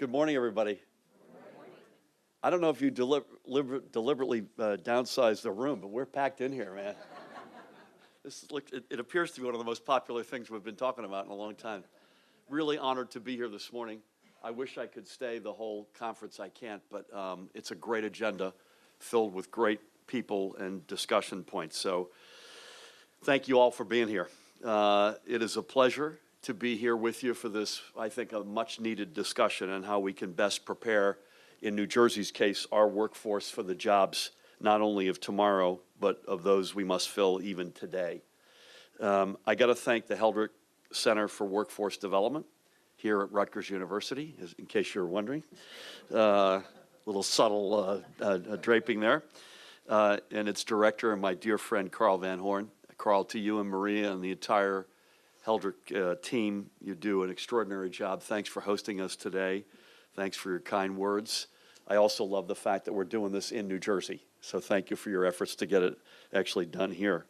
Good morning, everybody. I don't know if you deliberately downsized the room, but we're packed in here, man. It appears to be one of the most popular things we've been talking about in a long time. Really honored to be here this morning. I wish I could stay the whole conference. I can't, but it's a great agenda filled with great people and discussion points. So thank you all for being here. It is a pleasure to be here with you for this, I think, a much-needed discussion on how we can best prepare, in New Jersey's case, our workforce for the jobs not only of tomorrow, but of those we must fill even today. I got to thank the Heldrick Center for Workforce Development here at Rutgers University, in case you're wondering. Little subtle draping there. And its director and my dear friend, Carl Van Horn. Carl, to you and Maria and the entire Heldrick team, you do an extraordinary job. Thanks for hosting us today. Thanks for your kind words. I also love the fact that we're doing this in New Jersey. So thank you for your efforts to get it actually done here.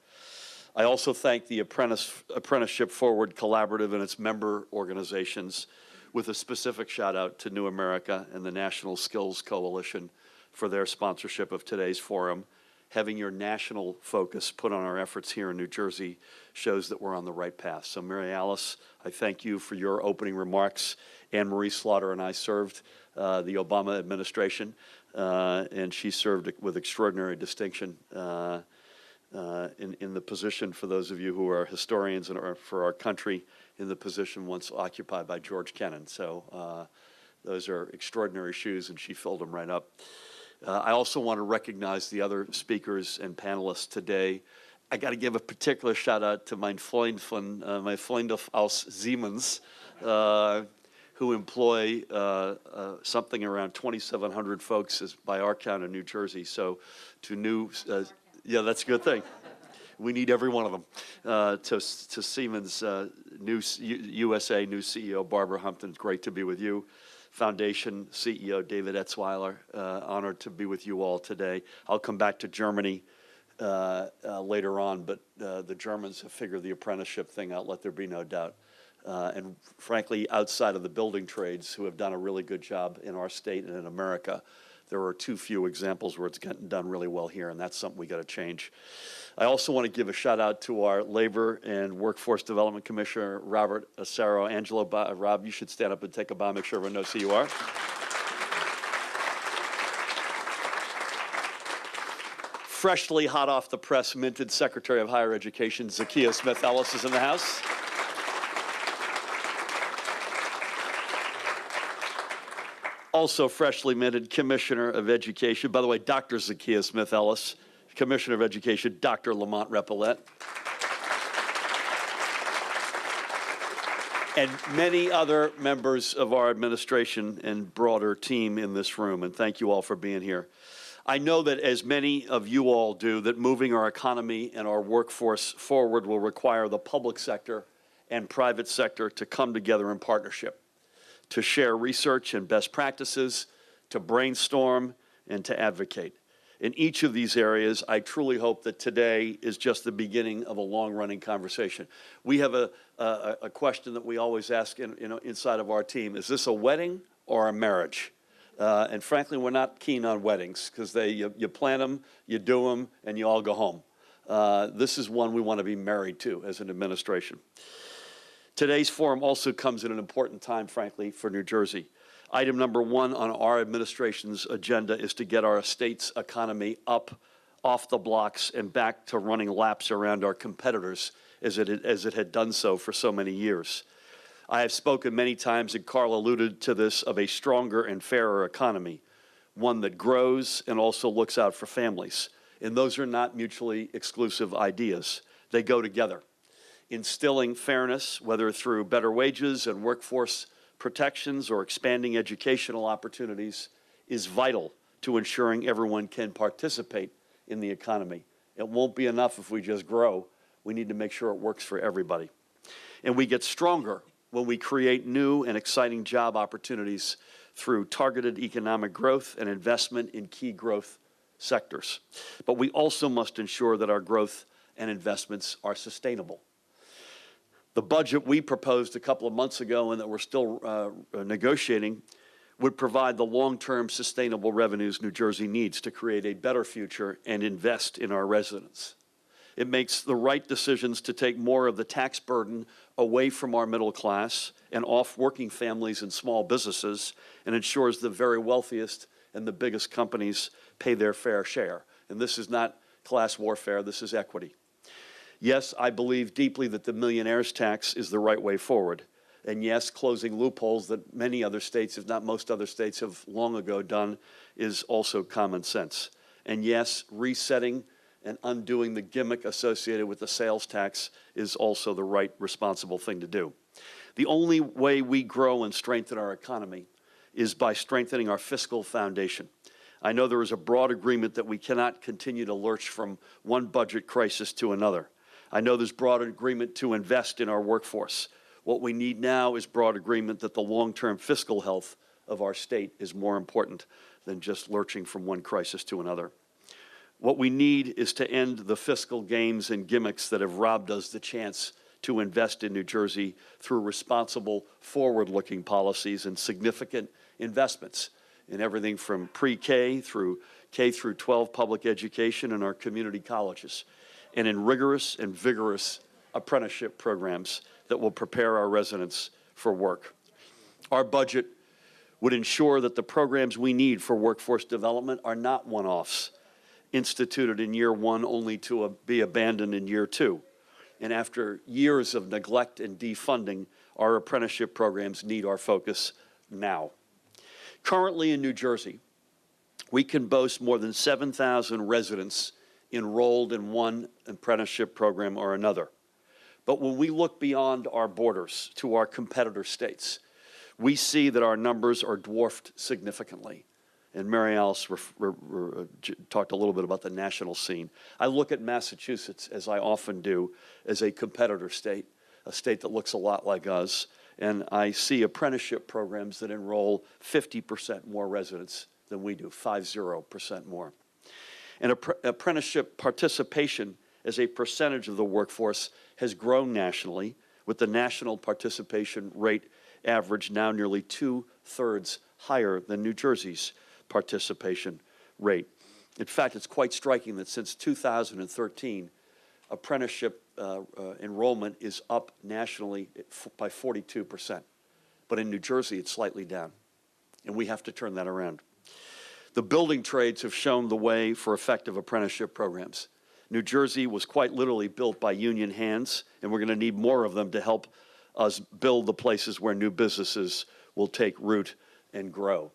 I also thank the Apprenticeship Forward Collaborative and its member organizations, with a specific shout out to New America and the National Skills Coalition for their sponsorship of today's forum. Having your national focus put on our efforts here in New Jersey shows that we're on the right path. So Mary Alice, I thank you for your opening remarks. Anne Marie Slaughter and I served the Obama administration, and she served with extraordinary distinction in the position, for those of you who are historians and for our country, in the position once occupied by George Kennan. So those are extraordinary shoes, and she filled them right up. I also want to recognize the other speakers and panelists today. I got to give a particular shout out to my Freund aus Siemens, who employ something around 2,700 folks by our count in New Jersey. So to yeah, that's a good thing. We need every one of them. To Siemens, new USA, new CEO Barbara Humpton, great to be with you. Foundation CEO David Etzweiler, honored to be with you all today. I'll come back to Germany later on, but the Germans have figured the apprenticeship thing out, let there be no doubt. And frankly, outside of the building trades, who have done a really good job in our state and in America, there are too few examples where it's getting done really well here, and that's something we got to change. I also want to give a shout out to our Labor and Workforce Development Commissioner, Robert Acero. Angelo, Rob, you should stand up and take a bow, make sure everyone knows who you are. Freshly hot off the press, minted Secretary of Higher Education, Zakiya Smith-Ellis is in the house. Also freshly minted Commissioner of Education, by the way, Dr. Zakiya Smith-Ellis, Commissioner of Education, Dr. Lamont Repillette. And many other members of our administration and broader team in this room, and thank you all for being here. I know that, as many of you all do, that moving our economy and our workforce forward will require the public sector and private sector to come together in partnership, to share research and best practices, to brainstorm, and to advocate. In each of these areas, I truly hope that today is just the beginning of a long-running conversation. We have a question that we always ask inside of our team: is this a wedding or a marriage? And frankly, we're not keen on weddings, because you plan them, you do them, and you all go home. This is one we want to be married to as an administration. Today's forum also comes at an important time, frankly, for New Jersey. Item number one on our administration's agenda is to get our state's economy up off the blocks and back to running laps around our competitors as it had done so for so many years. I have spoken many times, and Carl alluded to this, of a stronger and fairer economy, one that grows and also looks out for families. And those are not mutually exclusive ideas. They go together. Instilling fairness, whether through better wages and workforce protections or expanding educational opportunities, is vital to ensuring everyone can participate in the economy. It won't be enough if we just grow. We need to make sure it works for everybody. And we get stronger when we create new and exciting job opportunities through targeted economic growth and investment in key growth sectors. But we also must ensure that our growth and investments are sustainable. The budget we proposed a couple of months ago and that we're still negotiating would provide the long-term sustainable revenues New Jersey needs to create a better future and invest in our residents. It makes the right decisions to take more of the tax burden away from our middle class and off working families and small businesses, and ensures the very wealthiest and the biggest companies pay their fair share. And this is not class warfare, this is equity. Yes, I believe deeply that the millionaire's tax is the right way forward. And yes, closing loopholes that many other states, if not most other states, have long ago done is also common sense. And yes, resetting and undoing the gimmick associated with the sales tax is also the right, responsible thing to do. The only way we grow and strengthen our economy is by strengthening our fiscal foundation. I know there is a broad agreement that we cannot continue to lurch from one budget crisis to another. I know there's broad agreement to invest in our workforce. What we need now is broad agreement that the long-term fiscal health of our state is more important than just lurching from one crisis to another. What we need is to end the fiscal games and gimmicks that have robbed us the chance to invest in New Jersey through responsible, forward-looking policies and significant investments in everything from pre-K through K through 12 public education in our community colleges, and in rigorous and vigorous apprenticeship programs that will prepare our residents for work. Our budget would ensure that the programs we need for workforce development are not one-offs, instituted in year one only to be abandoned in year two. And after years of neglect and defunding, our apprenticeship programs need our focus now. Currently in New Jersey, we can boast more than 7,000 residents enrolled in one apprenticeship program or another. But when we look beyond our borders to our competitor states, we see that our numbers are dwarfed significantly. And Mary Alice talked a little bit about the national scene. I look at Massachusetts, as I often do, as a competitor state, a state that looks a lot like us, and I see apprenticeship programs that enroll 50% more residents than we do, 50% more. And apprenticeship participation as a percentage of the workforce has grown nationally, with the national participation rate average now nearly 2/3 higher than New Jersey's participation rate. In fact, it's quite striking that since 2013, apprenticeship enrollment is up nationally by 42%. But in New Jersey, it's slightly down, and we have to turn that around. The building trades have shown the way for effective apprenticeship programs. New Jersey was quite literally built by union hands, and we're going to need more of them to help us build the places where new businesses will take root and grow.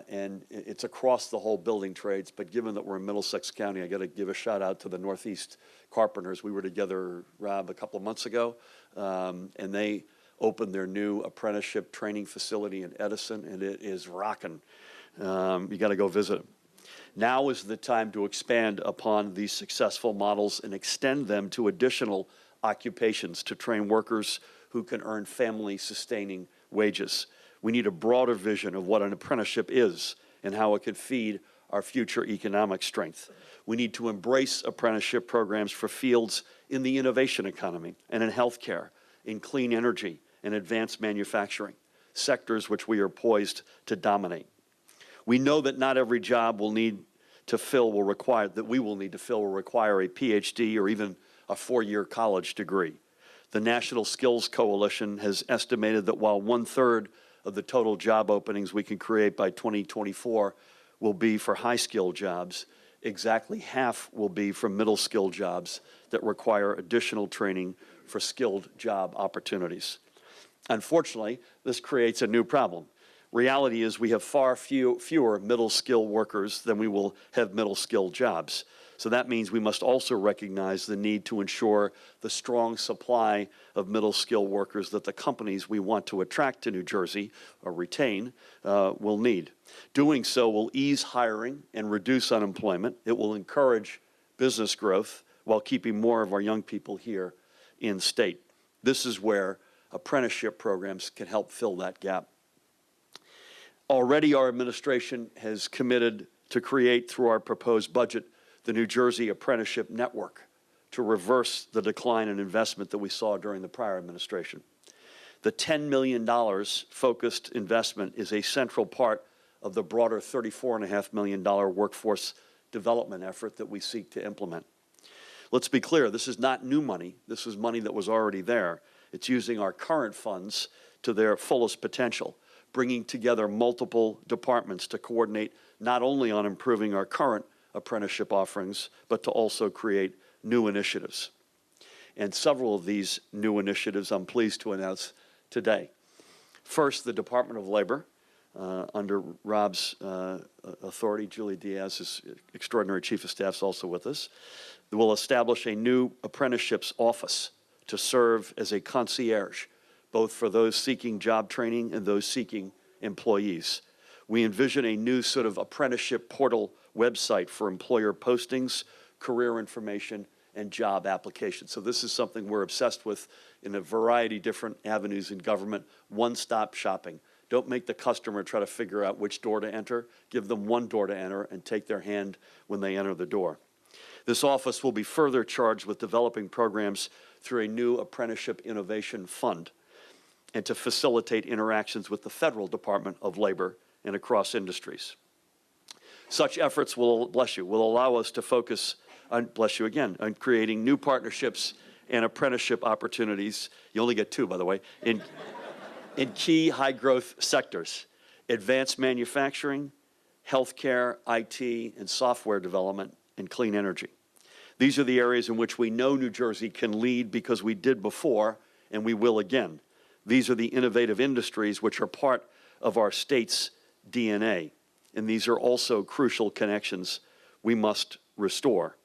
And it's across the whole building trades, but given that we're in Middlesex County, I got to give a shout out to the Northeast Carpenters. We were together, Rob, a couple of months ago, and they opened their new apprenticeship training facility in Edison, and it is rocking. You got to go visit them. Now is the time to expand upon these successful models and extend them to additional occupations to train workers who can earn family-sustaining wages. We need a broader vision of what an apprenticeship is and how it can feed our future economic strength. We need to embrace apprenticeship programs for fields in the innovation economy and in healthcare, in clean energy and advanced manufacturing, sectors which we are poised to dominate. We know that not every job we will need to fill will require a PhD or even a 4-year college degree. The National Skills Coalition has estimated that while 1/3 of the total job openings we can create by 2024 will be for high-skilled jobs, exactly half will be for middle-skilled jobs that require additional training for skilled job opportunities. Unfortunately, this creates a new problem. Reality is we have far fewer middle-skilled workers than we will have middle-skilled jobs. So that means we must also recognize the need to ensure the strong supply of middle-skilled workers that the companies we want to attract to New Jersey or retain will need. Doing so will ease hiring and reduce unemployment. It will encourage business growth while keeping more of our young people here in state. This is where apprenticeship programs can help fill that gap. Already our administration has committed to create, through our proposed budget, the New Jersey Apprenticeship Network to reverse the decline in investment that we saw during the prior administration. The $10 million focused investment is a central part of the broader $34.5 million workforce development effort that we seek to implement. Let's be clear, this is not new money. This is money that was already there. It's using our current funds to their fullest potential, bringing together multiple departments to coordinate not only on improving our current apprenticeship offerings, but to also create new initiatives. And several of these new initiatives I'm pleased to announce today. First, the Department of Labor, under Rob's authority, Julie Diaz, his extraordinary chief of staff, is also with us, will establish a new apprenticeships office to serve as a concierge, both for those seeking job training and those seeking employees. We envision a new sort of apprenticeship portal website for employer postings, career information, and job applications. So this is something we're obsessed with in a variety of different avenues in government, one-stop shopping. Don't make the customer try to figure out which door to enter. Give them one door to enter and take their hand when they enter the door. This office will be further charged with developing programs through a new apprenticeship innovation fund and to facilitate interactions with the Federal Department of Labor and across industries. Such efforts will, bless you, will allow us to focus on, bless you again, on creating new partnerships and apprenticeship opportunities. You only get two, by the way, in key high-growth sectors: advanced manufacturing, healthcare, IT, and software development, and clean energy. These are the areas in which we know New Jersey can lead because we did before and we will again. These are the innovative industries which are part of our state's DNA, and these are also crucial connections we must restore.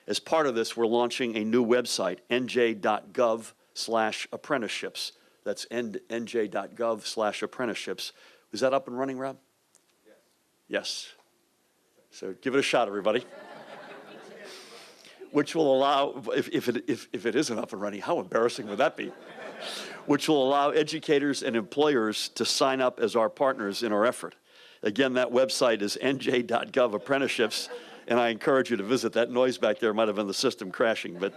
As part of this, we're launching a new website, nj.gov/apprenticeships. That's nj.gov/apprenticeships. Is that up and running, Rob? Yes. Yes. So give it a shot, everybody. Which will allow, if it isn't up and running, how embarrassing would that be? Which will allow educators and employers to sign up as our partners in our effort. Again, that website is nj.gov/apprenticeships, and I encourage you to visit. That noise back there might have been the system crashing, but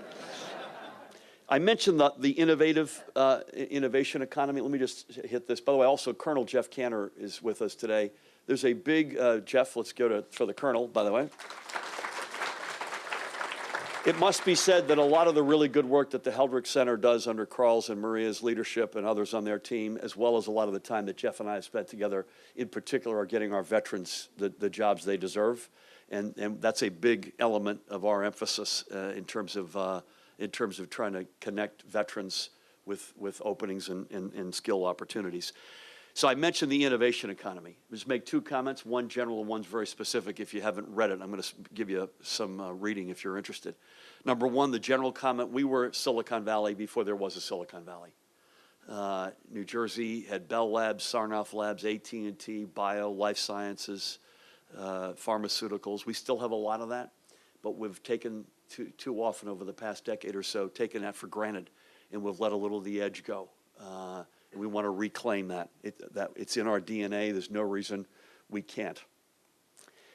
I mentioned the innovation economy. Let me just hit this. By the way, also Colonel Jeff Cantor is with us today. There's a big, Jeff, let's go for the Colonel, by the way. It must be said that a lot of the really good work that the Heldrick Center does under Carl's and Maria's leadership and others on their team, as well as a lot of the time that Jeff and I have spent together, in particular, are getting our veterans the jobs they deserve. And that's a big element of our emphasis in terms of trying to connect veterans with openings and skill opportunities. So I mentioned the innovation economy. Just make two comments, one general and one's very specific. If you haven't read it, I'm going to give you some reading if you're interested. Number one, the general comment, we were Silicon Valley before there was a Silicon Valley. New Jersey had Bell Labs, Sarnoff Labs, AT&T, bio, life sciences, pharmaceuticals. We still have a lot of that, but we've taken too often over the past decade or so, taken that for granted, and we've let a little of the edge go. And we want to reclaim that. It's in our DNA. There's no reason we can't.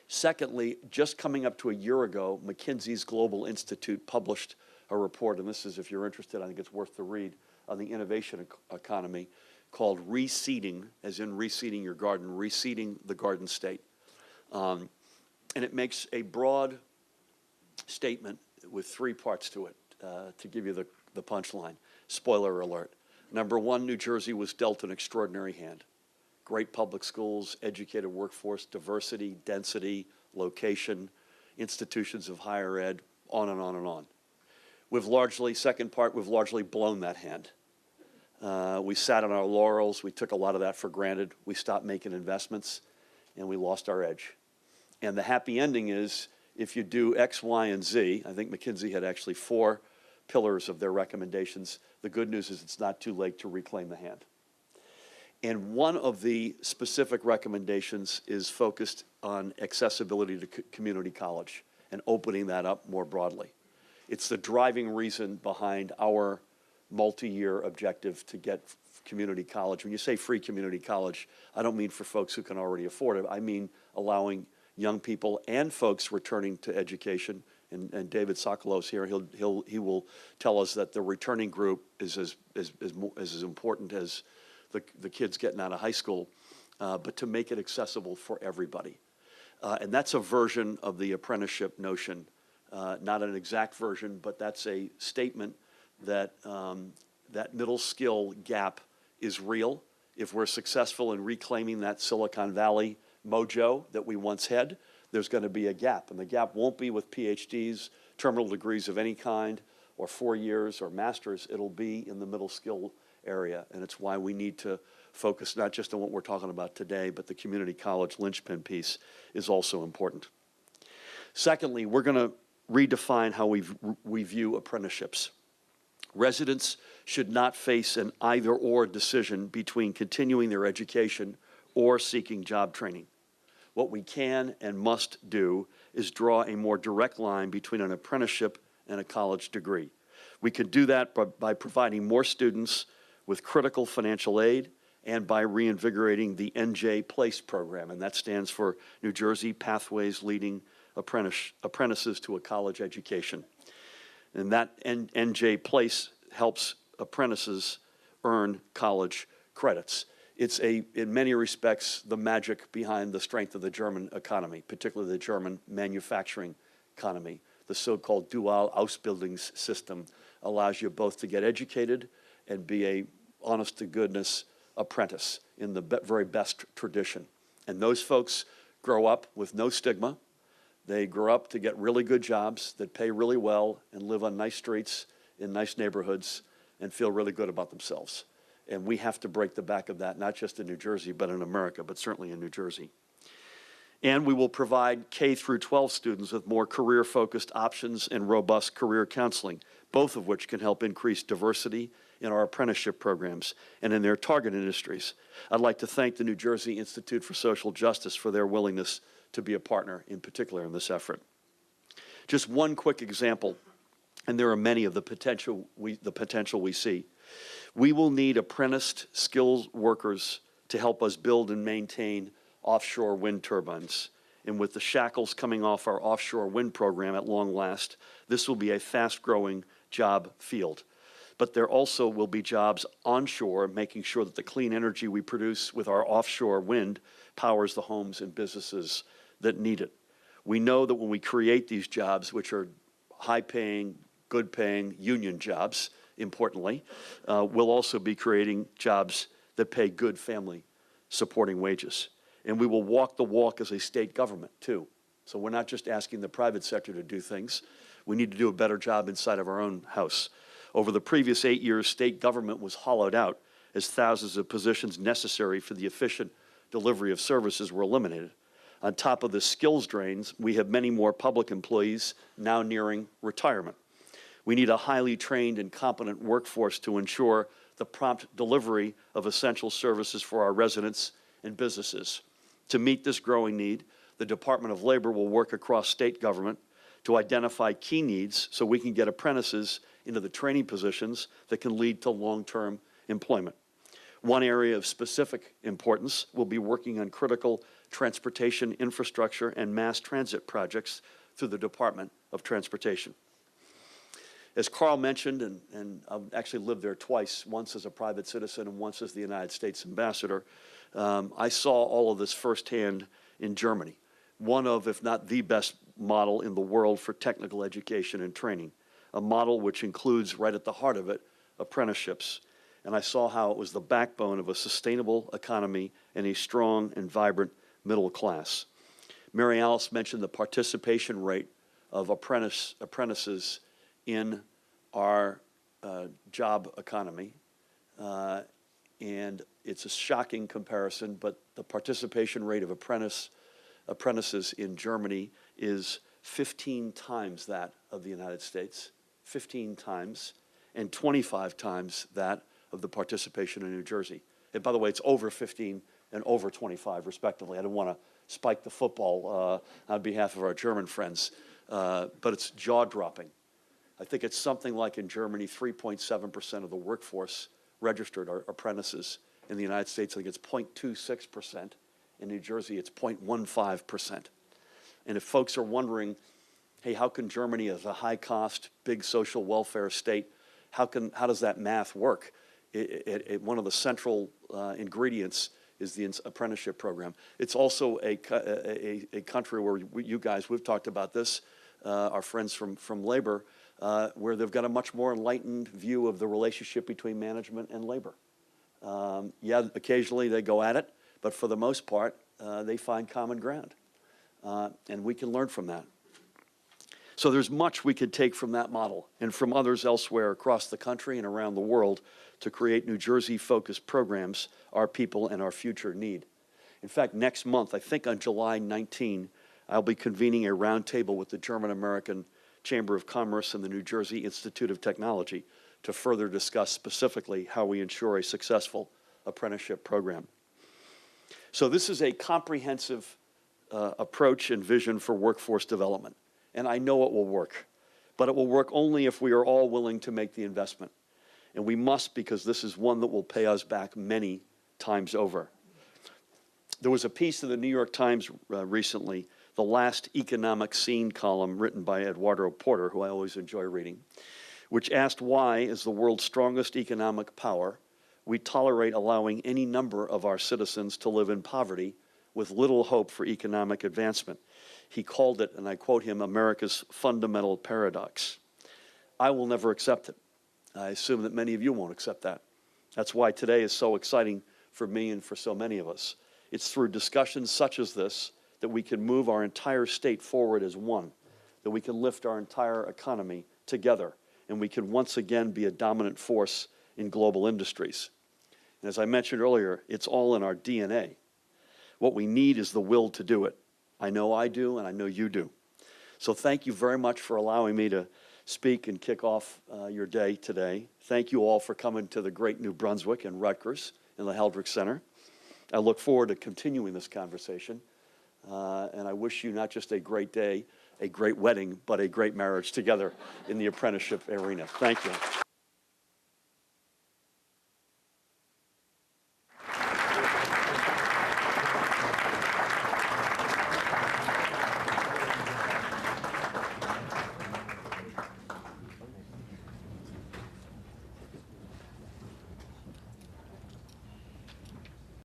Secondly, just coming up to a year ago, McKinsey's Global Institute published a report, and this is, if you're interested, I think it's worth the read, on the innovation economy called Reseeding, as in reseeding your garden, reseeding the Garden State. And it makes a broad statement with three parts to it, to give you the punchline. Spoiler alert. Number one, New Jersey was dealt an extraordinary hand. Great public schools, educated workforce, diversity, density, location, institutions of higher ed, on and on and on. Second part, we've largely blown that hand. We sat on our laurels. We took a lot of that for granted. We stopped making investments, and we lost our edge. And the happy ending is, if you do X, Y, and Z, I think McKinsey had actually 4 pillars of their recommendations. The good news is it's not too late to reclaim the hand. And one of the specific recommendations is focused on accessibility to community college and opening that up more broadly. It's the driving reason behind our multi-year objective to get community college. When you say free community college, I don't mean for folks who can already afford it. I mean allowing young people and folks returning to education And David Sokolow's here. He will tell us that the returning group is as important as the kids getting out of high school, but to make it accessible for everybody. And that's a version of the apprenticeship notion, not an exact version, but that's a statement that that middle skill gap is real. If we're successful in reclaiming that Silicon Valley mojo that we once had, there's going to be a gap. And the gap won't be with PhDs, terminal degrees of any kind, or 4 years or masters. It'll be in the middle skill area. And it's why we need to focus not just on what we're talking about today, but the community college linchpin piece is also important. Secondly, we're going to redefine how we view apprenticeships. Residents should not face an either-or decision between continuing their education or seeking job training. What we can and must do is draw a more direct line between an apprenticeship and a college degree. We could do that by providing more students with critical financial aid and by reinvigorating the NJ PLACE program, and that stands for New Jersey Pathways Leading Apprentices to a College Education. And that NJ PLACE helps apprentices earn college credits. It's in many respects, the magic behind the strength of the German economy, particularly the German manufacturing economy. The so-called dual Ausbildungssystem allows you both to get educated and be a honest-to-goodness apprentice in the very best tradition. And those folks grow up with no stigma. They grow up to get really good jobs that pay really well and live on nice streets in nice neighborhoods and feel really good about themselves. And we have to break the back of that, not just in New Jersey, but in America, but certainly in New Jersey. And we will provide K through 12 students with more career-focused options and robust career counseling, both of which can help increase diversity in our apprenticeship programs and in their target industries. I'd like to thank the New Jersey Institute for Social Justice for their willingness to be a partner, in particular in this effort. Just one quick example, and there are many of the potential we see. We will need apprenticed skilled workers to help us build and maintain offshore wind turbines. And with the shackles coming off our offshore wind program at long last, this will be a fast-growing job field. But there also will be jobs onshore, making sure that the clean energy we produce with our offshore wind powers the homes and businesses that need it. We know that when we create these jobs, which are high-paying, good-paying union jobs, importantly, we'll also be creating jobs that pay good family-supporting wages. And we will walk the walk as a state government, too. So we're not just asking the private sector to do things. We need to do a better job inside of our own house. Over the previous 8 years, state government was hollowed out as thousands of positions necessary for the efficient delivery of services were eliminated. On top of the skills drains, we have many more public employees now nearing retirement. We need a highly trained and competent workforce to ensure the prompt delivery of essential services for our residents and businesses. To meet this growing need, the Department of Labor will work across state government to identify key needs so we can get apprentices into the training positions that can lead to long-term employment. One area of specific importance will be working on critical transportation infrastructure and mass transit projects through the Department of Transportation. As Carl mentioned, and I've actually lived there twice, once as a private citizen and once as the United States ambassador, I saw all of this firsthand in Germany, one of, if not the best model in the world for technical education and training, a model which includes right at the heart of it apprenticeships. And I saw how it was the backbone of a sustainable economy and a strong and vibrant middle class. Mary Alice mentioned the participation rate of apprentices in our job economy. And it's a shocking comparison, but the participation rate of apprentices in Germany is 15 times that of the United States, 15 times, and 25 times that of the participation in New Jersey. And by the way, it's over 15 and over 25, respectively. I don't want to spike the football on behalf of our German friends, but it's jaw-dropping. I think it's something like in Germany, 3.7% of the workforce registered are apprentices. In the United States, I think it's 0.26%. In New Jersey, it's 0.15%. And if folks are wondering hey, how can Germany, as a high-cost, big social welfare state, how does that math work? One of the central ingredients is the apprenticeship program. It's also a country where we've talked about this, our friends from labor, where they've got a much more enlightened view of the relationship between management and labor. Yeah, occasionally they go at it, but for the most part, they find common ground. And we can learn from that. So there's much we could take from that model and from others elsewhere across the country and around the world to create New Jersey-focused programs our people and our future need. In fact, next month, I think on July 19, I'll be convening a roundtable with the German-American Chamber of Commerce and the New Jersey Institute of Technology to further discuss specifically how we ensure a successful apprenticeship program. So this is a comprehensive approach and vision for workforce development. And I know it will work, but it will work only if we are all willing to make the investment. And we must, because this is one that will pay us back many times over. There was a piece in the New York Times recently, the last economic scene column written by Eduardo Porter, who I always enjoy reading, which asked why, as the world's strongest economic power, we tolerate allowing any number of our citizens to live in poverty with little hope for economic advancement. He called it, and I quote him, America's fundamental paradox. I will never accept it. I assume that many of you won't accept that. That's why today is so exciting for me and for so many of us. It's through discussions such as this that we can move our entire state forward as one, that we can lift our entire economy together, and we can once again be a dominant force in global industries. And as I mentioned earlier, it's all in our DNA. What we need is the will to do it. I know I do, and I know you do. So thank you very much for allowing me to speak and kick off your day today. Thank you all for coming to the great New Brunswick and Rutgers in the Heldrich Center. I look forward to continuing this conversation, and I wish you not just a great day, a great wedding, but a great marriage together in the apprenticeship arena. Thank you.